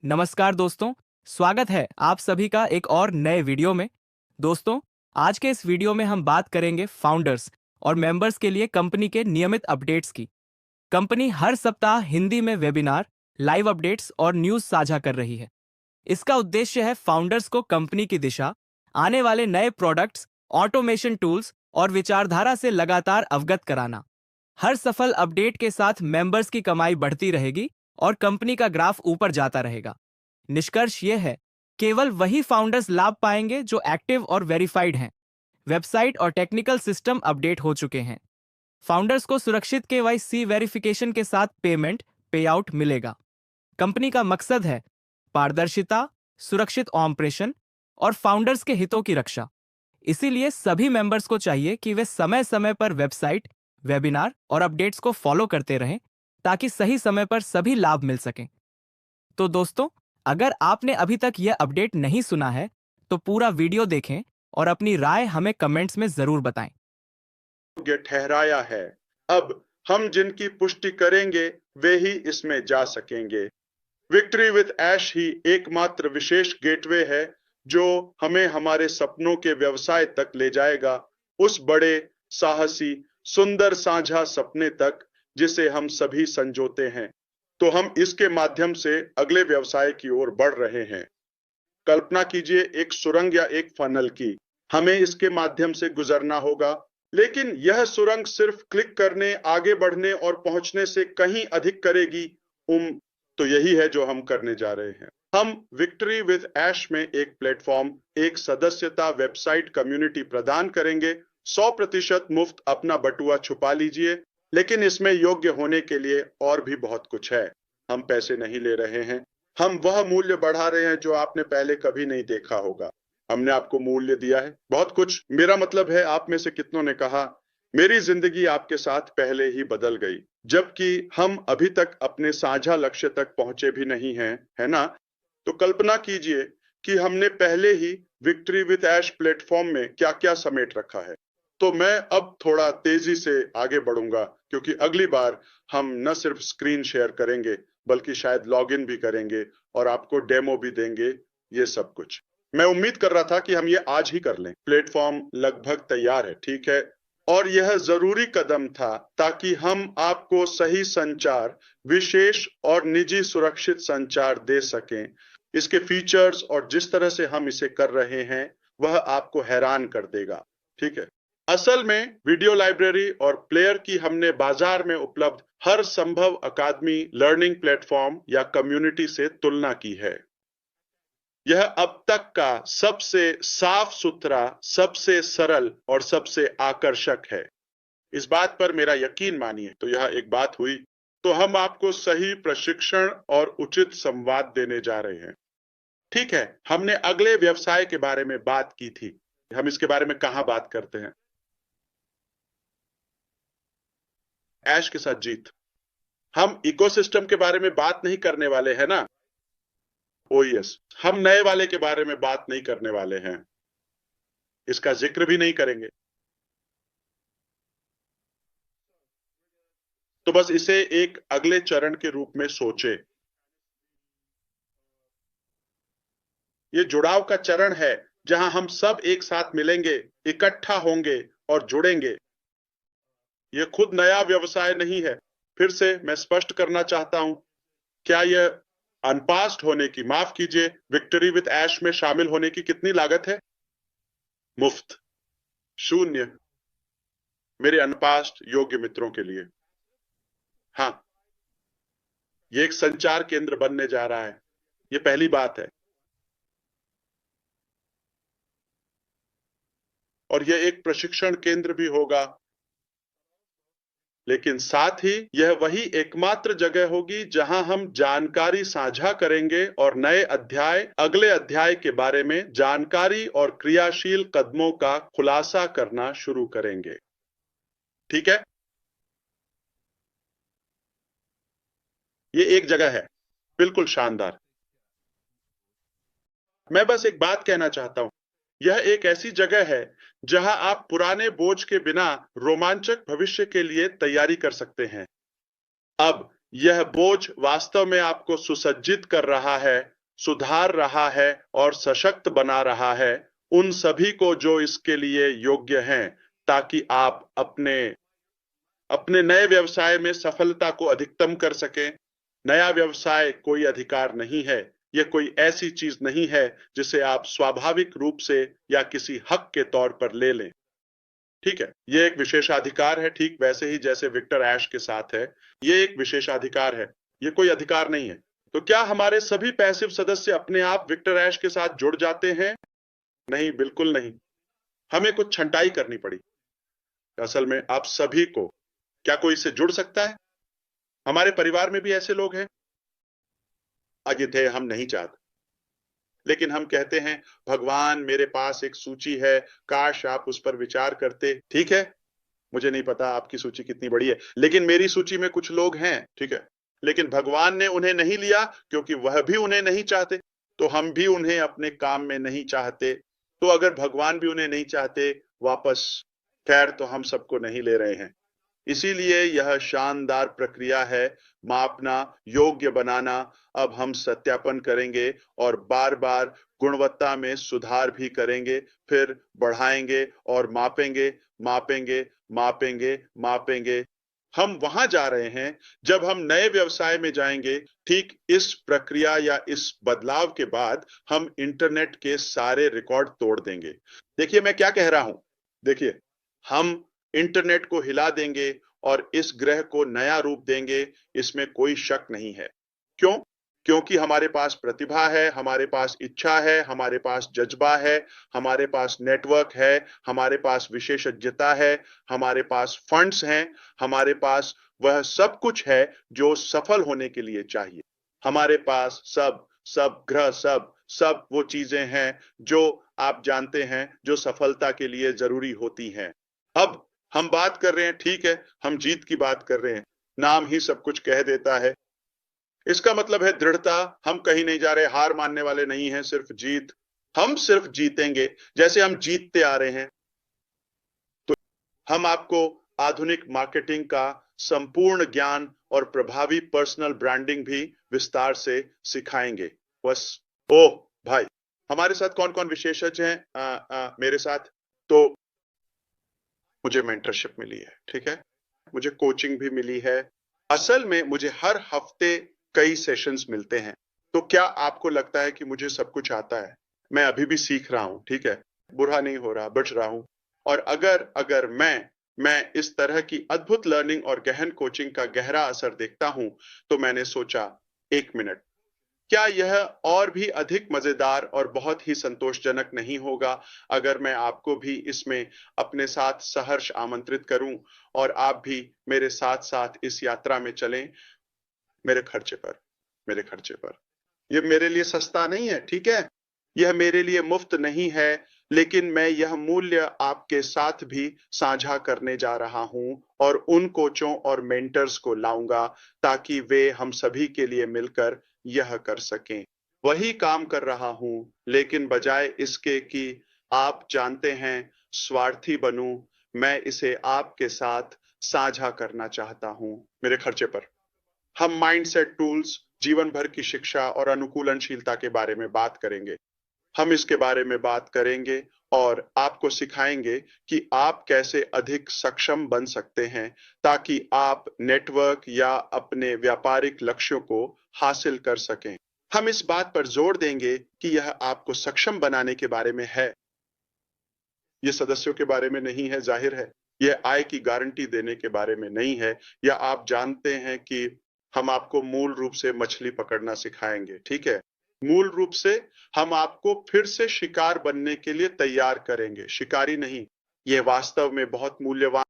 नमस्कार दोस्तों, स्वागत है आप सभी का एक और नए वीडियो में। दोस्तों, आज के इस वीडियो में हम बात करेंगे फाउंडर्स और मेंबर्स के लिए कंपनी के नियमित अपडेट्स की। कंपनी हर सप्ताह हिंदी में वेबिनार, लाइव अपडेट्स और न्यूज़ साझा कर रही है। इसका उद्देश्य है फाउंडर्स को कंपनी की दिशा, आने वाले नए प्रोडक्ट्स, ऑटोमेशन टूल्स और विचारधारा से लगातार अवगत कराना। हर सफल अपडेट के साथ मेंबर्स की कमाई बढ़ती रहेगी और कंपनी का ग्राफ ऊपर जाता रहेगा। निष्कर्ष यह है, केवल वही फाउंडर्स लाभ पाएंगे जो एक्टिव और वेरीफाइड हैं। वेबसाइट और टेक्निकल सिस्टम अपडेट हो चुके हैं। फाउंडर्स को सुरक्षित केवाईसी वेरिफिकेशन के साथ पेमेंट पेआउट मिलेगा। कंपनी का मकसद है पारदर्शिता, सुरक्षित ऑपरेशन और फाउंडर्स के हितों की रक्षा। इसीलिए सभी मेंबर्स को चाहिए कि वे समय समय पर वेबसाइट, वेबिनार और अपडेट्स को फॉलो करते रहें ताकि सही समय पर सभी लाभ मिल सकें। तो दोस्तों, अगर आपने अभी तक यह अपडेट नहीं सुना है तो पूरा वीडियो देखें और अपनी राय हमें कमेंट्स में जरूर बताएं। योग्य ठहराया है। अब हम जिनकी पुष्टि करेंगे वे ही इसमें जा सकेंगे। विक्ट्री विद ऐश ही एकमात्र विशेष गेटवे है जो हमें हमारे सपनों के व्यवसाय तक ले जाएगा, उस बड़े, साहसी, सुंदर साझा सपने तक जिसे हम सभी संजोते हैं। तो हम इसके माध्यम से अगले व्यवसाय की ओर बढ़ रहे हैं। कल्पना कीजिए एक सुरंग या एक फनल की। हमें इसके माध्यम से गुजरना होगा, लेकिन यह सुरंग सिर्फ क्लिक करने, आगे बढ़ने और पहुंचने से कहीं अधिक करेगी। तो यही है जो हम करने जा रहे हैं। हम विक्ट्री विद ऐश में एक प्लेटफॉर्म, एक सदस्यता वेबसाइट कम्युनिटी प्रदान करेंगे। 100% मुफ्त अपना बटुआ छुपा लीजिए, लेकिन इसमें योग्य होने के लिए और भी बहुत कुछ है। हम पैसे नहीं ले रहे हैं, हम वह मूल्य बढ़ा रहे हैं जो आपने पहले कभी नहीं देखा होगा। हमने आपको मूल्य दिया है बहुत कुछ। मेरा मतलब है, आप में से कितनों ने कहा मेरी जिंदगी आपके साथ पहले ही बदल गई, जबकि हम अभी तक अपने साझा लक्ष्य तक पहुंचे भी नहीं हैं, है ना? तो कल्पना कीजिए कि हमने पहले ही विक्ट्री विद ऐश प्लेटफॉर्म में क्या क्या समेट रखा है। तो मैं अब थोड़ा तेजी से आगे बढ़ूंगा, क्योंकि अगली बार हम न सिर्फ स्क्रीन शेयर करेंगे बल्कि शायद लॉगिन भी करेंगे और आपको डेमो भी देंगे। ये सब कुछ मैं उम्मीद कर रहा था कि हम ये आज ही कर लें। प्लेटफॉर्म लगभग तैयार है, ठीक है, और यह जरूरी कदम था ताकि हम आपको सही संचार, विशेष और निजी सुरक्षित संचार दे सकें। इसके फीचर्स और जिस तरह से हम इसे कर रहे हैं वह आपको हैरान कर देगा, ठीक है। असल में वीडियो लाइब्रेरी और प्लेयर की हमने बाजार में उपलब्ध हर संभव अकादमी, लर्निंग प्लेटफॉर्म या कम्युनिटी से तुलना की है। यह अब तक का सबसे साफ सुथरा, सबसे सरल और सबसे आकर्षक है। इस बात पर मेरा यकीन मानिए। तो यह एक बात हुई। तो हम आपको सही प्रशिक्षण और उचित संवाद देने जा रहे हैं, ठीक है। हमने अगले व्यवसाय के बारे में बात की थी। हम इसके बारे में कहां बात करते हैं? ऐश के साथ जीत। हम इकोसिस्टम के बारे में बात नहीं करने वाले हैं ना? ओ यस, हम नए वाले के बारे में बात नहीं करने वाले हैं, इसका जिक्र भी नहीं करेंगे। तो बस इसे एक अगले चरण के रूप में सोचे। ये जुड़ाव का चरण है जहां हम सब एक साथ मिलेंगे, इकट्ठा होंगे और जुड़ेंगे। यह खुद नया व्यवसाय नहीं है। फिर से मैं स्पष्ट करना चाहता हूं, क्या यह अनपास्ड होने की, माफ कीजिए, विक्ट्री विद ऐश में शामिल होने की कितनी लागत है? मुफ्त, शून्य, मेरे अनपास्ड योग्य मित्रों के लिए। हाँ, यह एक संचार केंद्र बनने जा रहा है, यह पहली बात है। और यह एक प्रशिक्षण केंद्र भी होगा, लेकिन साथ ही यह वही एकमात्र जगह होगी जहां हम जानकारी साझा करेंगे और नए अध्याय, अगले अध्याय के बारे में जानकारी और क्रियाशील कदमों का खुलासा करना शुरू करेंगे, ठीक है। ये एक जगह है, बिल्कुल शानदार। मैं बस एक बात कहना चाहता हूं, यह एक ऐसी जगह है जहां आप पुराने बोझ के बिना रोमांचक भविष्य के लिए तैयारी कर सकते हैं। अब यह बोझ वास्तव में आपको सुसज्जित कर रहा है सुधार रहा है और सशक्त बना रहा है उन सभी को जो इसके लिए योग्य हैं, ताकि आप अपने अपने नए व्यवसाय में सफलता को अधिकतम कर सकें। नया व्यवसाय कोई अधिकार नहीं है, यह कोई ऐसी चीज नहीं है जिसे आप स्वाभाविक रूप से या किसी हक के तौर पर ले लें। ठीक है, ये एक विशेषाधिकार है, ठीक वैसे ही जैसे विक्टर ऐश के साथ है। ये एक विशेषाधिकार है, ये कोई अधिकार नहीं है। तो क्या हमारे सभी पैसिव सदस्य अपने आप विक्टर ऐश के साथ जुड़ जाते हैं? नहीं, बिल्कुल नहीं। हमें कुछ छंटाई करनी पड़ी। असल में आप सभी को, क्या कोई इससे जुड़ सकता है? हमारे परिवार में भी ऐसे लोग हैं। अजित हम नहीं चाहते, लेकिन हम कहते हैं भगवान मेरे पास एक सूची है, काश आप उस पर विचार करते। ठीक है, मुझे नहीं पता आपकी सूची कितनी बड़ी है, लेकिन मेरी सूची में कुछ लोग हैं। ठीक है, लेकिन भगवान ने उन्हें नहीं लिया क्योंकि वह भी उन्हें नहीं चाहते, तो हम भी उन्हें अपने काम में नहीं चाहते। तो अगर भगवान भी उन्हें नहीं चाहते वापस, खैर तो हम सबको नहीं ले रहे हैं। इसीलिए यह शानदार प्रक्रिया है, मापना, योग्य बनाना। अब हम सत्यापन करेंगे और बार बार गुणवत्ता में सुधार भी करेंगे, फिर बढ़ाएंगे और मापेंगे, मापेंगे, मापेंगे, मापेंगे। हम वहां जा रहे हैं जब हम नए व्यवसाय में जाएंगे। ठीक इस प्रक्रिया या इस बदलाव के बाद हम इंटरनेट के सारे रिकॉर्ड तोड़ देंगे। देखिए मैं क्या कह रहा हूं। देखिए, हम इंटरनेट को हिला देंगे और इस ग्रह को नया रूप देंगे, इसमें कोई शक नहीं है। क्यों? क्योंकि हमारे पास प्रतिभा है, हमारे पास इच्छा है, हमारे पास जज्बा है, हमारे पास नेटवर्क है, हमारे पास विशेषज्ञता है, हमारे पास फंड्स हैं, हमारे पास वह सब कुछ है जो सफल होने के लिए चाहिए। हमारे पास सब सब ग्रह सब सब वो चीजें हैं जो आप जानते हैं जो सफलता के लिए जरूरी होती हैं। अब हम बात कर रहे हैं, ठीक है, हम जीत की बात कर रहे हैं। नाम ही सब कुछ कह देता है। इसका मतलब है दृढ़ता। हम कहीं नहीं जा रहे, हार मानने वाले नहीं हैं, सिर्फ जीत। हम सिर्फ जीतेंगे जैसे हम जीतते आ रहे हैं। तो हम आपको आधुनिक मार्केटिंग का संपूर्ण ज्ञान और प्रभावी पर्सनल ब्रांडिंग भी विस्तार से सिखाएंगे। बस ओ भाई, हमारे साथ कौन कौन विशेषज्ञ हैं मेरे साथ? तो मुझे मेंटरशिप मिली है, ठीक है, मुझे कोचिंग भी मिली है। असल में मुझे हर हफ्ते कई सेशंस मिलते हैं। तो क्या आपको लगता है कि मुझे सब कुछ आता है? मैं अभी भी सीख रहा हूं, ठीक है, बुरा नहीं हो रहा, बच रहा हूं। और अगर अगर मैं इस तरह की अद्भुत लर्निंग और गहन कोचिंग का गहरा असर देखता हूं, तो मैंने सोचा, एक मिनट, क्या यह और भी अधिक मजेदार और बहुत ही संतोषजनक नहीं होगा अगर मैं आपको भी इसमें अपने साथ सहर्ष आमंत्रित करूं और आप भी मेरे साथ साथ इस यात्रा में चलें, मेरे खर्चे पर, मेरे खर्चे पर। यह मेरे लिए सस्ता नहीं है, ठीक है, यह मेरे लिए मुफ्त नहीं है, लेकिन मैं यह मूल्य आपके साथ भी साझा करने जा रहा हूं और उन कोचों और मेंटर्स को लाऊंगा ताकि वे हम सभी के लिए मिलकर यह कर सकें। वही काम कर रहा हूं, लेकिन बजाय इसके कि आप जानते हैं स्वार्थी बनूं, मैं इसे आपके साथ साझा करना चाहता हूं, मेरे खर्चे पर। हम माइंडसेट टूल्स, जीवन भर की शिक्षा और अनुकूलनशीलता के बारे में बात करेंगे। हम इसके बारे में बात करेंगे और आपको सिखाएंगे कि आप कैसे अधिक सक्षम बन सकते हैं ताकि आप नेटवर्क या अपने व्यापारिक लक्ष्यों को हासिल कर सकें। हम इस बात पर जोर देंगे कि यह आपको सक्षम बनाने के बारे में है, यह सदस्यों के बारे में नहीं है, जाहिर है। यह आय की गारंटी देने के बारे में नहीं है, या आप जानते हैं कि हम आपको मूल रूप से मछली पकड़ना सिखाएंगे, ठीक है। मूल रूप से हम आपको फिर से शिकार बनने के लिए तैयार करेंगे, शिकारी नहीं। यह वास्तव में बहुत मूल्यवान